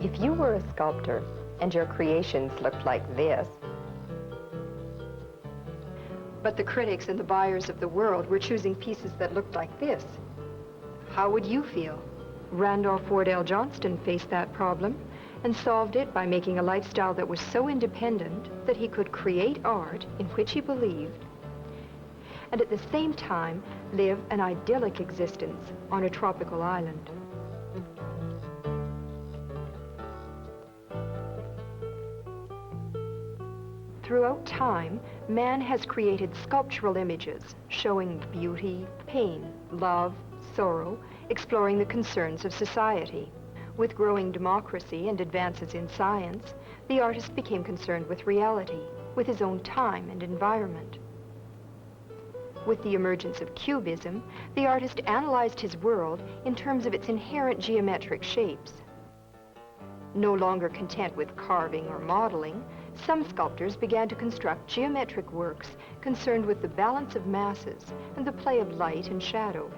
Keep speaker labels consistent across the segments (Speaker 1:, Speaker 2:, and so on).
Speaker 1: If you were a sculptor and your creations looked like this, but the critics and the buyers of the world were choosing pieces that looked like this, how would you feel? Randolph Wardell Johnston faced that problem and solved it by making a lifestyle that was so independent that he could create art in which he believed and at the same time live an idyllic existence on a tropical island. Throughout time, man has created sculptural images showing beauty, pain, love, sorrow, exploring the concerns of society. With growing democracy and advances in science, the artist became concerned with reality, with his own time and environment. With the emergence of Cubism, the artist analyzed his world in terms of its inherent geometric shapes. No longer content with carving or modeling, some sculptors began to construct geometric works concerned with the balance of masses and the play of light and shadow,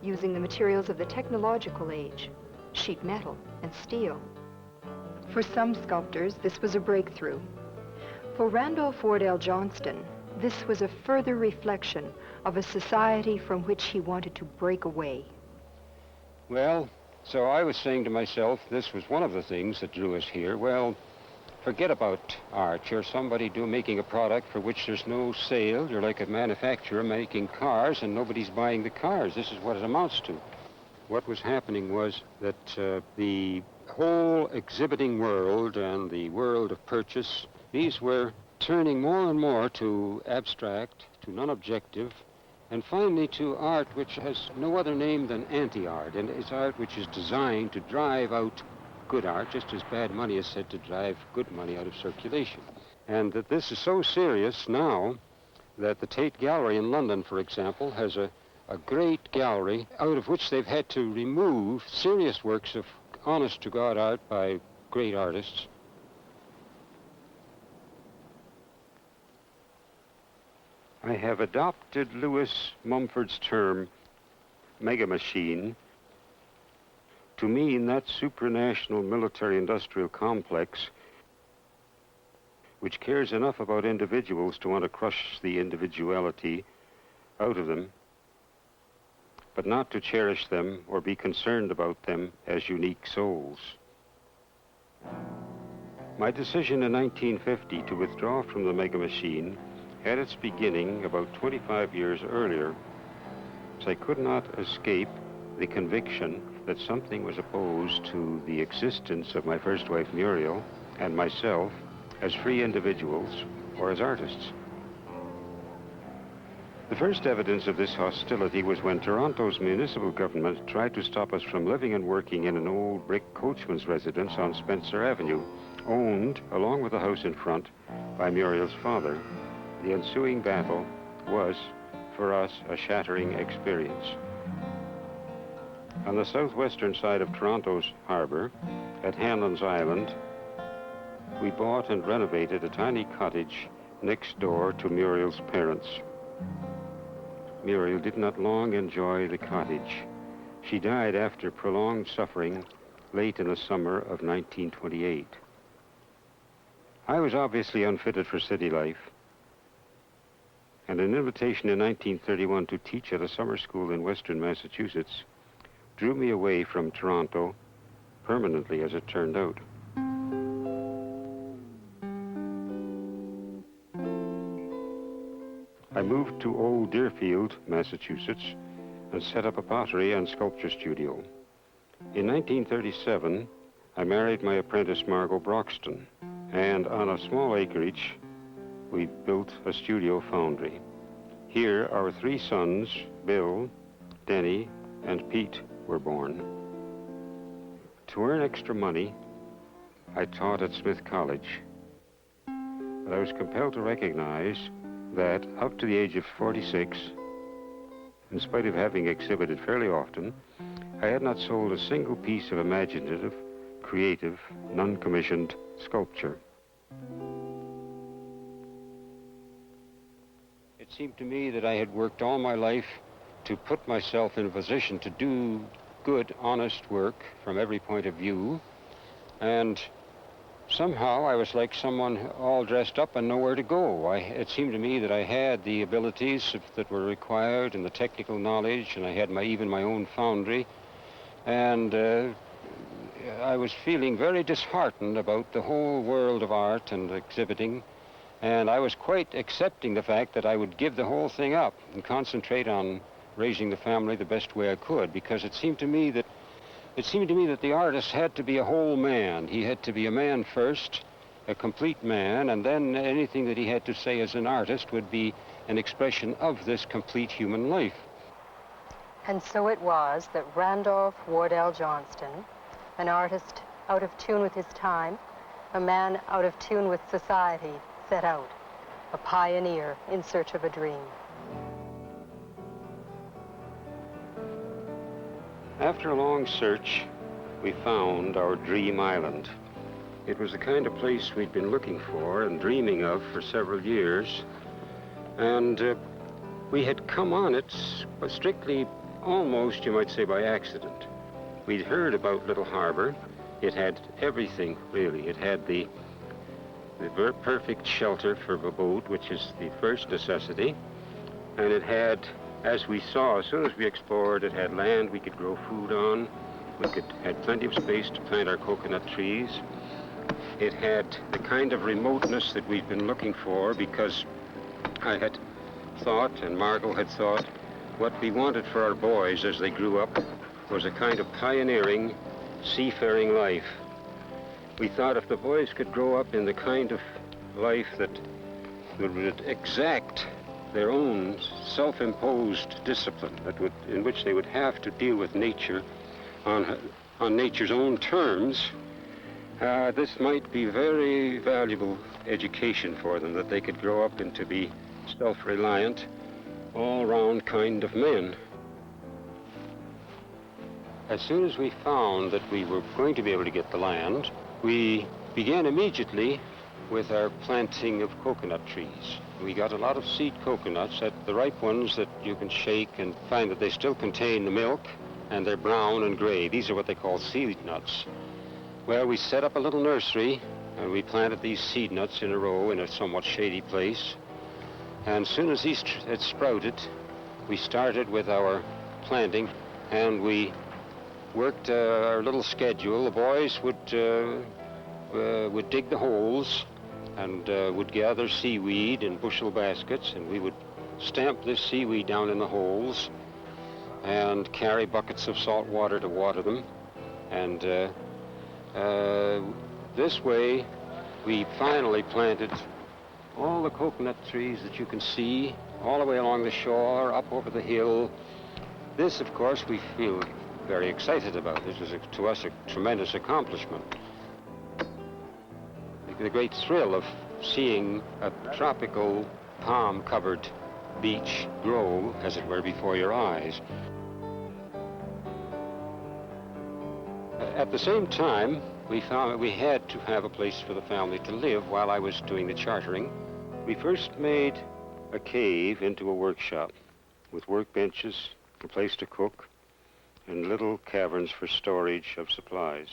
Speaker 1: using the materials of the technological age, sheet metal and steel. For some sculptors, this was a breakthrough. For Randolph Wardell Johnston, this was a further reflection of a society from which he wanted to break away.
Speaker 2: Well, so I was saying to myself, this was one of the things that drew us here. Well, forget about art. You're somebody making a product for which there's no sale. You're like a manufacturer making cars and nobody's buying the cars. This is what it amounts to. What was happening was that the whole exhibiting world and the world of purchase, these were turning more and more to abstract, to non-objective, and finally to art which has no other name than anti-art, and it's art which is designed to drive out good art, just as bad money is said to drive good money out of circulation. And that this is so serious now that the Tate Gallery in London, for example, has a great gallery out of which they've had to remove serious works of honest-to-God art by great artists. I have adopted Lewis Mumford's term, mega machine, to mean that supranational military-industrial complex which cares enough about individuals to want to crush the individuality out of them, but not to cherish them or be concerned about them as unique souls. My decision in 1950 to withdraw from the mega machine had its beginning about 25 years earlier, as I could not escape the conviction that something was opposed to the existence of my first wife Muriel and myself as free individuals or as artists. The first evidence of this hostility was when Toronto's municipal government tried to stop us from living and working in an old brick coachman's residence on Spencer Avenue, owned, along with the house in front, by Muriel's father. The ensuing battle was, for us, a shattering experience. On the southwestern side of Toronto's harbor, at Hanlon's Island, we bought and renovated a tiny cottage next door to Muriel's parents. Muriel did not long enjoy the cottage. She died after prolonged suffering late in the summer of 1928. I was obviously unfitted for city life, and an invitation in 1931 to teach at a summer school in western Massachusetts drew me away from Toronto permanently, as it turned out. I moved to Old Deerfield, Massachusetts, and set up a pottery and sculpture studio. In 1937, I married my apprentice, Margot Broxton, and on a small acreage, we built a studio foundry. Here, our 3 sons, Bill, Denny, and Pete, were born. To earn extra money, I taught at Smith College. But I was compelled to recognize that up to the age of 46, in spite of having exhibited fairly often, I had not sold a single piece of imaginative, creative, non-commissioned sculpture. It seemed to me that I had worked all my life to put myself in a position to do good, honest work from every point of view, and somehow I was like someone all dressed up and nowhere to go. It seemed to me that I had the abilities that were required and the technical knowledge, and I had even my own foundry, and I was feeling very disheartened about the whole world of art and exhibiting, and I was quite accepting the fact that I would give the whole thing up and concentrate on raising the family the best way I could, because it seemed to me that the artist had to be a whole man. He had to be a man first, a complete man, and then anything that he had to say as an artist would be an expression of this complete human life.
Speaker 1: And so it was that Randolph Wardell Johnston, an artist out of tune with his time, a man out of tune with society, set out, a pioneer in search of a dream.
Speaker 2: After a long search, we found our dream island. It was the kind of place we'd been looking for and dreaming of for several years, and we had come on it strictly, almost, you might say, by accident. We'd heard about Little Harbor. It had everything, really. It had the very perfect shelter for a boat, which is the first necessity, and it had, as we saw, as soon as we explored, it had land we could grow food on. Had plenty of space to plant our coconut trees. It had the kind of remoteness that we've been looking for, because I had thought, and Margot had thought, what we wanted for our boys as they grew up was a kind of pioneering, seafaring life. We thought if the boys could grow up in the kind of life that would exact their own self-imposed discipline, in which they would have to deal with nature on nature's own terms, this might be very valuable education for them, that they could grow up into be self-reliant, all-round kind of men. As soon as we found that we were going to be able to get the land, we began immediately with our planting of coconut trees. We got a lot of seed coconuts, the ripe ones that you can shake and find that they still contain the milk, and they're brown and gray. These are what they call seed nuts. Well, we set up a little nursery, and we planted these seed nuts in a row in a somewhat shady place. And as soon as these had sprouted, we started with our planting, and we worked our little schedule. The boys would dig the holes and would gather seaweed in bushel baskets, and we would stamp this seaweed down in the holes and carry buckets of salt water to water them. And this way, we finally planted all the coconut trees that you can see all the way along the shore, up over the hill. This, of course, we feel very excited about. This is, to us, a tremendous accomplishment. The great thrill of seeing a tropical, palm-covered beach grow, as it were, before your eyes. At the same time, we found that we had to have a place for the family to live while I was doing the chartering. We first made a cave into a workshop with workbenches, a place to cook, and little caverns for storage of supplies.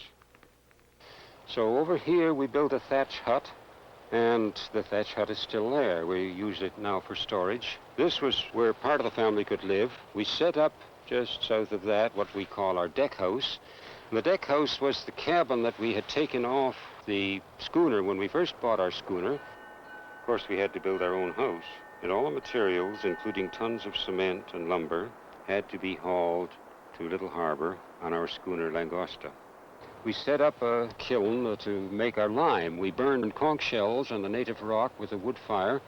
Speaker 2: So over here we built a thatch hut, and the thatch hut is still there. We use it now for storage. This was where part of the family could live. We set up just south of that what we call our deck house. And the deck house was the cabin that we had taken off the schooner when we first bought our schooner. Of course, we had to build our own house, and all the materials, including tons of cement and lumber, had to be hauled to Little Harbor on our schooner Langosta. We set up a kiln to make our lime. We burned conch shells on the native rock with a wood fire,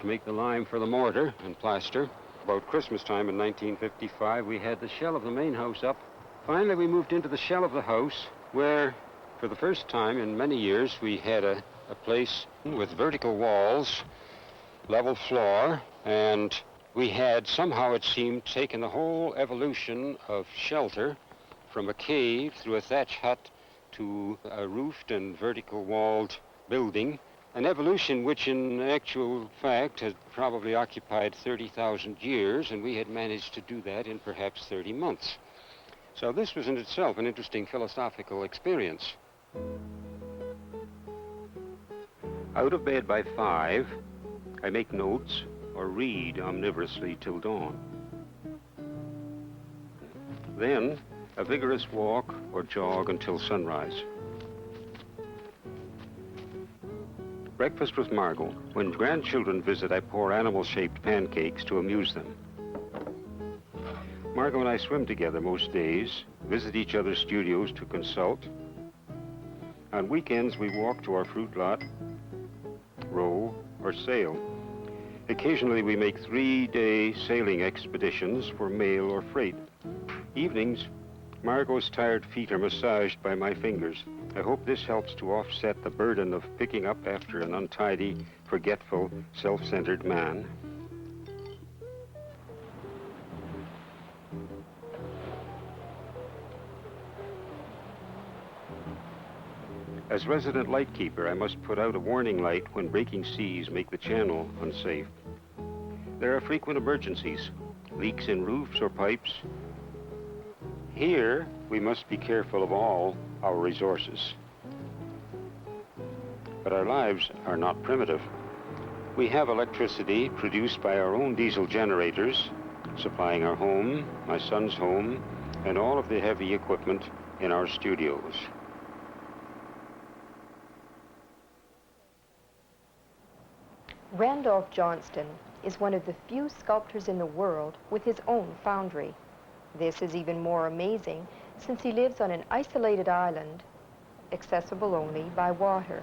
Speaker 2: to make the lime for the mortar and plaster. About Christmas time in 1955, we had the shell of the main house up. Finally, we moved into the shell of the house, where, for the first time in many years, we had a place with vertical walls, level floor, and we had somehow, it seemed, taken the whole evolution of shelter from a cave through a thatch hut to a roofed and vertical walled building, an evolution which in actual fact had probably occupied 30,000 years, and we had managed to do that in perhaps 30 months. So this was in itself an interesting philosophical experience. Out of bed by 5, I make notes or read omnivorously till dawn. Then, a vigorous walk or jog until sunrise. Breakfast with Margot. When grandchildren visit, I pour animal-shaped pancakes to amuse them. Margot and I swim together most days, visit each other's studios to consult. On weekends, we walk to our fruit lot, row, or sail. Occasionally, we make 3-day sailing expeditions for mail or freight. Evenings, Margot's tired feet are massaged by my fingers. I hope this helps to offset the burden of picking up after an untidy, forgetful, self-centered man. As resident lightkeeper, I must put out a warning light when breaking seas make the channel unsafe. There are frequent emergencies, leaks in roofs or pipes. Here, we must be careful of all our resources. But our lives are not primitive. We have electricity produced by our own diesel generators, supplying our home, my son's home, and all of the heavy equipment in our studios.
Speaker 1: Randolph Johnston is one of the few sculptors in the world with his own foundry. This is even more amazing since he lives on an isolated island, accessible only by water.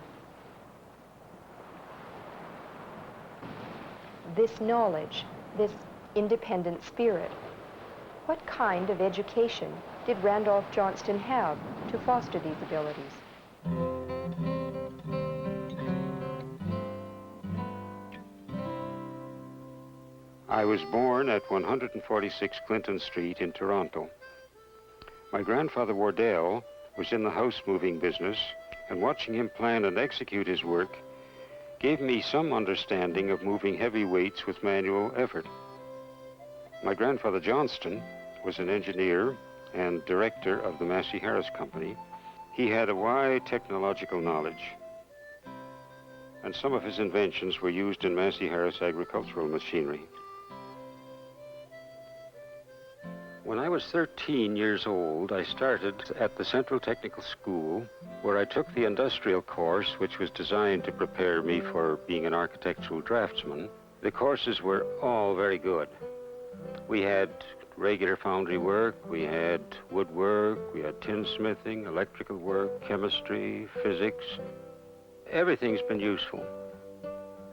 Speaker 1: This knowledge, this independent spirit, what kind of education did Randolph Johnston have to foster these abilities?
Speaker 2: I was born at 146 Clinton Street in Toronto. My grandfather Wardell was in the house-moving business, and watching him plan and execute his work gave me some understanding of moving heavy weights with manual effort. My grandfather Johnston was an engineer and director of the Massey Harris Company. He had a wide technological knowledge, and some of his inventions were used in Massey Harris agricultural machinery. When I was 13 years old, I started at the Central Technical School, where I took the industrial course, which was designed to prepare me for being an architectural draftsman. The courses were all very good. We had regular foundry work, we had woodwork, we had tinsmithing, electrical work, chemistry, physics. Everything's been useful.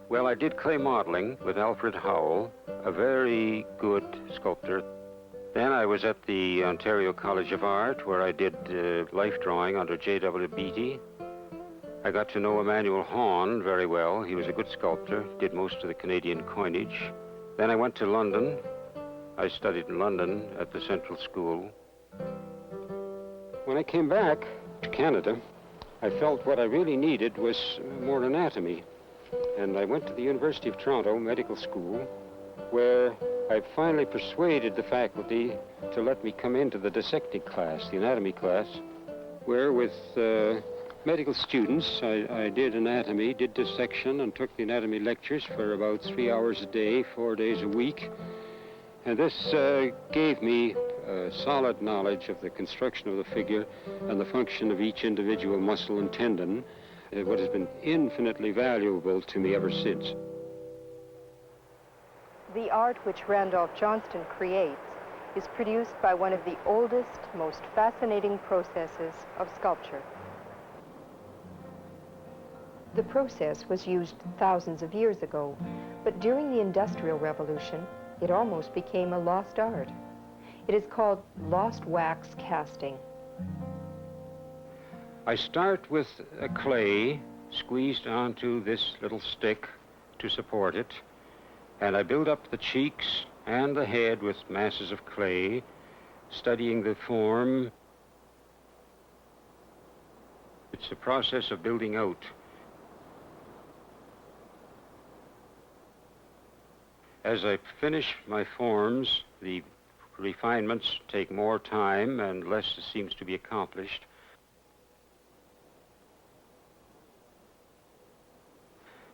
Speaker 2: Well, I did clay modeling with Alfred Howell, a very good sculptor. Then I was at the Ontario College of Art, where I did life drawing under J.W. Beatty. I got to know Emmanuel Hahn very well. He was a good sculptor, did most of the Canadian coinage. Then I went to London. I studied in London at the Central School. When I came back to Canada, I felt what I really needed was more anatomy. And I went to the University of Toronto Medical School, where I finally persuaded the faculty to let me come into the dissecting class, the anatomy class, where with medical students I did anatomy, did dissection, and took the anatomy lectures for about 3 hours a day, 4 days a week. And this gave me solid knowledge of the construction of the figure and the function of each individual muscle and tendon, what has been infinitely valuable to me ever since.
Speaker 1: The art which Randolph Johnston creates is produced by one of the oldest, most fascinating processes of sculpture. The process was used thousands of years ago, but during the Industrial Revolution, it almost became a lost art. It is called lost wax casting.
Speaker 2: I start with a clay squeezed onto this little stick to support it, and I build up the cheeks and the head with masses of clay, studying the form. It's a process of building out. As I finish my forms, the refinements take more time and less seems to be accomplished.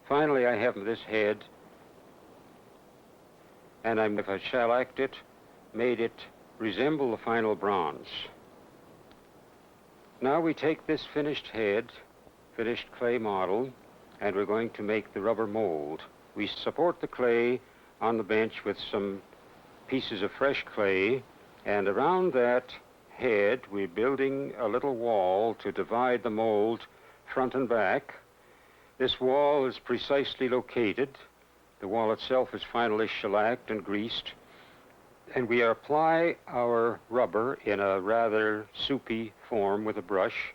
Speaker 2: Finally, I have this head, and if I shellacked it, made it resemble the final bronze. Now we take this finished head, finished clay model, and we're going to make the rubber mold. We support the clay on the bench with some pieces of fresh clay, and around that head we're building a little wall to divide the mold front and back. This wall is precisely located. The wall itself is finally shellacked and greased, and we apply our rubber in a rather soupy form with a brush.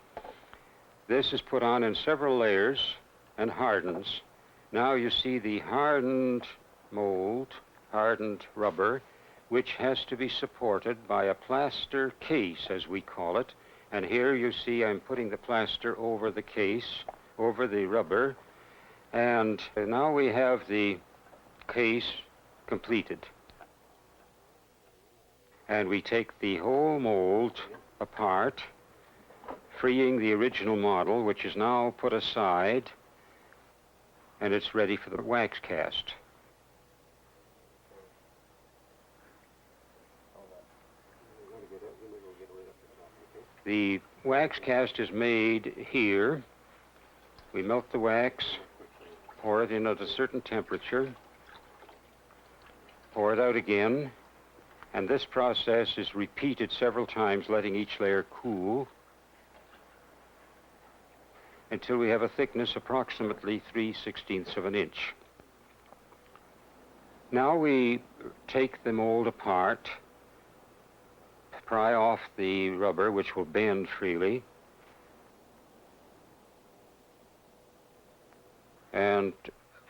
Speaker 2: This is put on in several layers and hardens. Now you see the hardened mold, hardened rubber, which has to be supported by a plaster case, as we call it. And here you see I'm putting the plaster over the case, over the rubber, and now we have the case completed. And we take the whole mold apart, freeing the original model, which is now put aside, and it's ready for the wax cast. The wax cast is made here. We melt the wax, pour it in at a certain temperature, pour it out again, and this process is repeated several times, letting each layer cool until we have a thickness approximately 3/16 of an inch. Now we take the mold apart, pry off the rubber, which will bend freely, and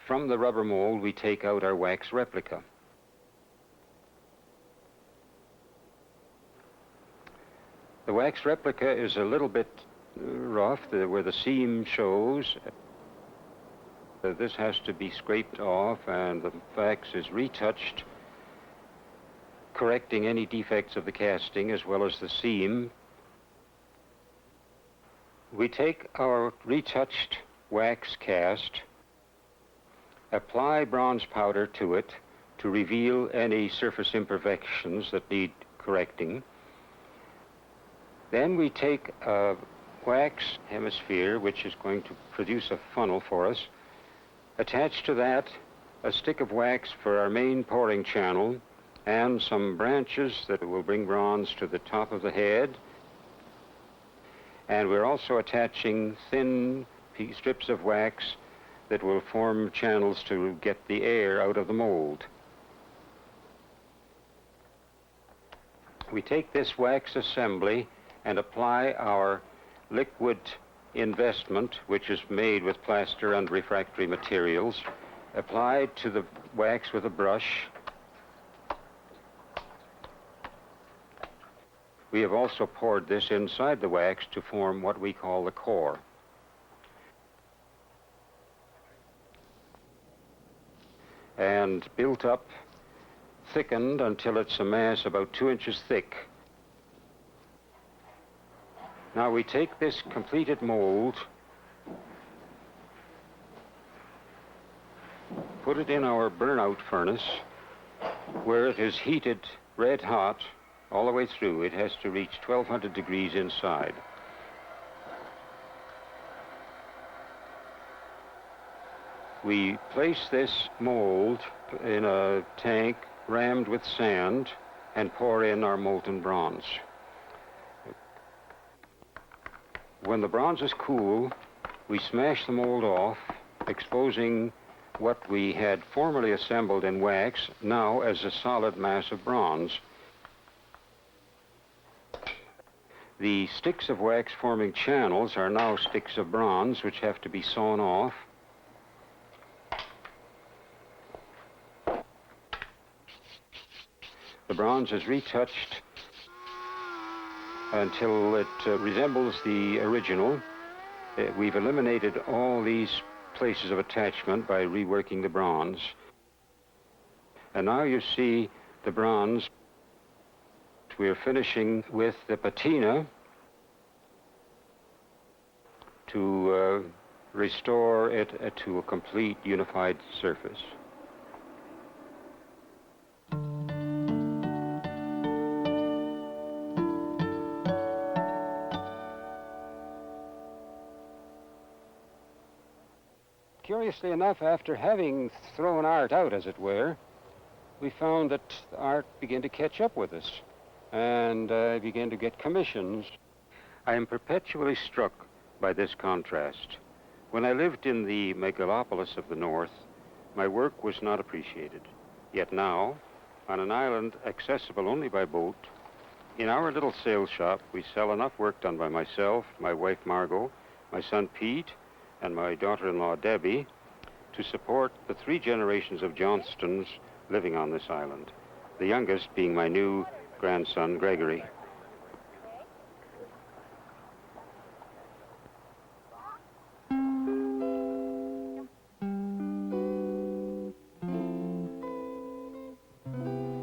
Speaker 2: from the rubber mold we take out our wax replica. The wax replica is a little bit rough where the seam shows. This has to be scraped off and the wax is retouched, correcting any defects of the casting as well as the seam. We take our retouched wax cast, apply bronze powder to it to reveal any surface imperfections that need correcting. Then we take a wax hemisphere, which is going to produce a funnel for us. Attach to that a stick of wax for our main pouring channel and some branches that will bring bronze to the top of the head. And we're also attaching thin strips of wax that will form channels to get the air out of the mold. We take this wax assembly and apply our liquid investment, which is made with plaster and refractory materials, applied to the wax with a brush. We have also poured this inside the wax to form what we call the core. And built up, thickened until it's a mass about 2 inches thick. Now we take this completed mold, put it in our burnout furnace, where it is heated red hot all the way through. It has to reach 1200 degrees inside. We place this mold in a tank rammed with sand and pour in our molten bronze. When the bronze is cool, we smash the mold off, exposing what we had formerly assembled in wax, now as a solid mass of bronze. The sticks of wax forming channels are now sticks of bronze, which have to be sawn off. The bronze is retouched until it resembles the original. We've eliminated all these places of attachment by reworking the bronze. And now you see the bronze. We're finishing with the patina to restore it to a complete unified surface. Curiously enough, after having thrown art out, as it were, we found that art began to catch up with us, and I began to get commissions. I am perpetually struck by this contrast. When I lived in the megalopolis of the north, my work was not appreciated. Yet now, on an island accessible only by boat, in our little sales shop, we sell enough work done by myself, my wife Margot, my son Pete, and my daughter-in-law Debbie, to support the 3 generations of Johnstons living on this island, the youngest being my new grandson, Gregory.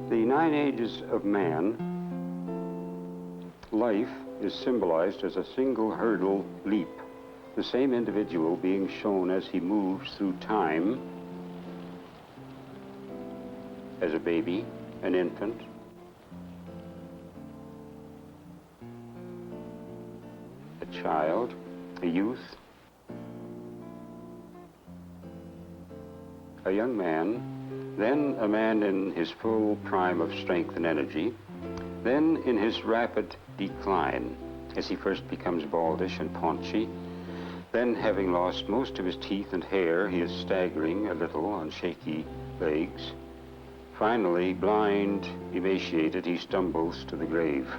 Speaker 2: The 9 ages of man, life is symbolized as a single hurdle leap, the same individual being shown as he moves through time as a baby, an infant, a child, a youth, a young man, then a man in his full prime of strength and energy, then in his rapid decline as he first becomes baldish and paunchy. Then, having lost most of his teeth and hair, he is staggering a little on shaky legs. Finally, blind, emaciated, he stumbles to the grave.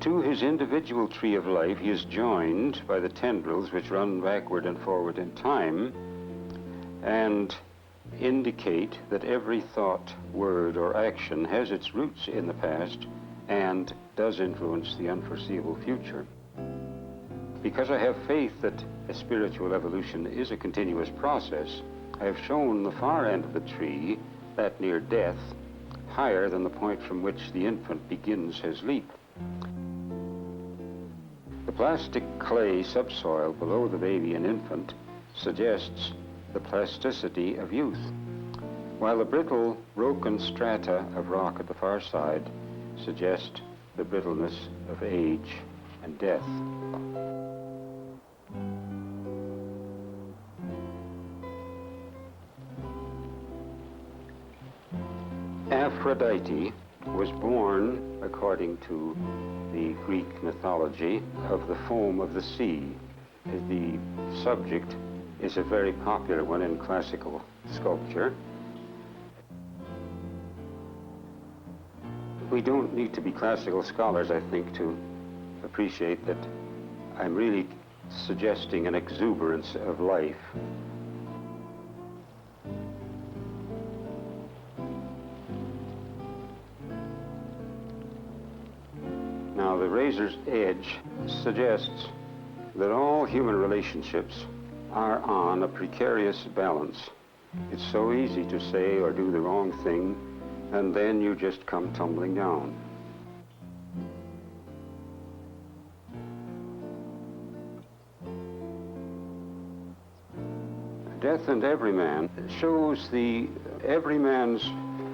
Speaker 2: To his individual tree of life, he is joined by the tendrils which run backward and forward in time and indicate that every thought, word, or action has its roots in the past and does influence the unforeseeable future. Because I have faith that a spiritual evolution is a continuous process, I have shown the far end of the tree, that near death, higher than the point from which the infant begins his leap. The plastic clay subsoil below the baby and infant suggests the plasticity of youth, while the brittle, broken strata of rock at the far side suggest the brittleness of age and death. Aphrodite was born, according to the Greek mythology, of the foam of the sea. The subject is a very popular one in classical sculpture. We don't need to be classical scholars, I think, to appreciate that I'm really suggesting an exuberance of life. Now, the razor's edge suggests that all human relationships are on a precarious balance. It's so easy to say or do the wrong thing, and then you just come tumbling down. Death and Everyman shows the everyman's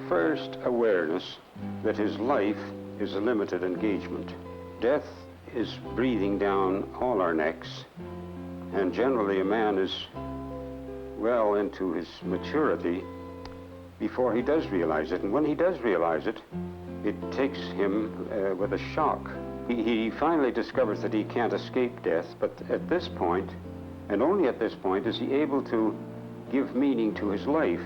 Speaker 2: first awareness that his life is a limited engagement. Death is breathing down all our necks, and generally a man is well into his maturity before he does realize it. And when he does realize it, it takes him with a shock. He finally discovers that he can't escape death, but at this point, And only at this point is he able to give meaning to his life.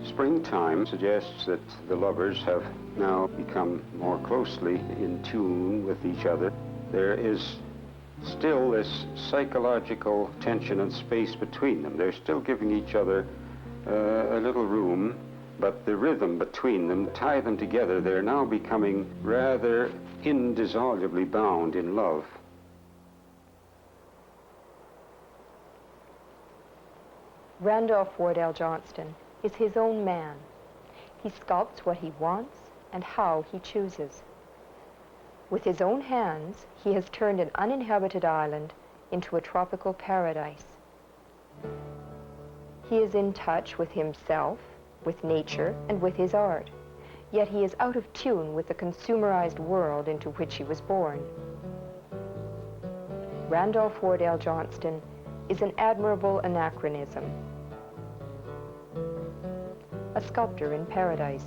Speaker 2: Springtime suggests that the lovers have now become more closely in tune with each other. There is still this psychological tension and space between them. They're still giving each other a little room, but the rhythm between them tie them together. They're now becoming rather indissolubly bound in love.
Speaker 1: Randolph Wardell Johnston is his own man. He sculpts what he wants and how he chooses. With his own hands, he has turned an uninhabited island into a tropical paradise. He is in touch with himself, with nature, and with his art, yet he is out of tune with the consumerized world into which he was born. Randolph Wardell Johnston is an admirable anachronism. A sculptor in paradise.